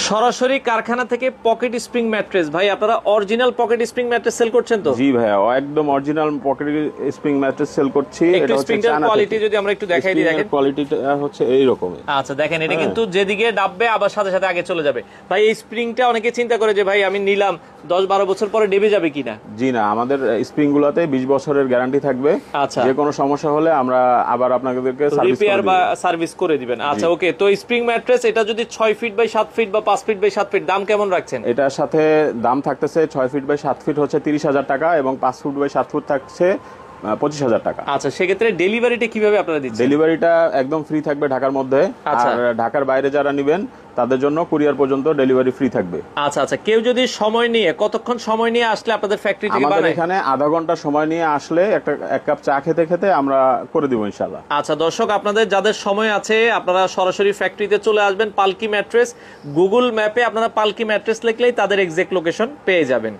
সরাসরি কারখানা থেকে পকেট স্প্রিং ম্যাট্রেস। ভাই আপনারা original pocket spring mattress sale করছেন তো? জি ভাইয়া, একদম original pocket spring mattress sale করছি। এটা হচ্ছে চায়না কোয়ালিটি, যদি আমরা একটু দেখাই দিই, দেখেন কোয়ালিটিটা হচ্ছে এই রকমই। আচ্ছা দেখেন, এটা কিন্তু যেদিকে ডাববে আবার সাথে সাথে আগে চলে যাবে। ভাই এই স্প্রিংটা অনেকে চিন্তা করে যে ভাই আমি নিলাম 10-12 বছর পরে ডেবে যাবে কিনা। জি না, আমাদের স্প্রিং গুলাতে 20 বছরের গ্যারান্টি থাকবে। আচ্ছা, যে কোনো সমস্যা হলে আমরা আবার আপনাদেরকে রিপেয়ার বা সার্ভিস করে দিবেন। আচ্ছা ওকে, তো স্প্রিং ম্যাট্রেস এটা যদি 6 ফিট বাই 7 ফিট বা 5 ফিট বাই 7 ফিট, দাম কেমন রাখছেন? এটার সাথে দাম থাকতেছে 6 ফিট বাই 7 ফিট হচ্ছে 30,000 টাকা এবং 5 ফুট বাই 7 ফুট থাকছে 25,000 টাকা। আচ্ছা, সেক্ষেত্রে ডেলিভারিটা কিভাবে আপনারা দিচ্ছেন? ডেলিভারিটা একদম ফ্রি থাকবে ঢাকার মধ্যে। আচ্ছা। আর ঢাকার বাইরে যারা নেবেন তাদের জন্য কুরিয়ার পর্যন্ত ডেলিভারি ফ্রি থাকবে। আচ্ছা আচ্ছা, কেউ যদি সময় নিয়ে, কতক্ষণ সময় নিয়ে আসলে আপনাদের ফ্যাক্টরি থেকে আমাদের বানায়? এখানে আধা ঘন্টা সময় নিয়ে আসলে এক কাপ চা খেতে খেতে আমরা করে দিব ইনশাআল্লাহ। আচ্ছা দর্শক, আপনাদের যাদের সময় আছে আপনারা সরাসরি ফ্যাক্টরিতে চলে আসবেন। পালকি ম্যাট্রেস, গুগল ম্যাপে আপনারা পালকি ম্যাট্রেস লিখলেই তাদের এক্সাক্ট লোকেশন পেয়ে যাবেন।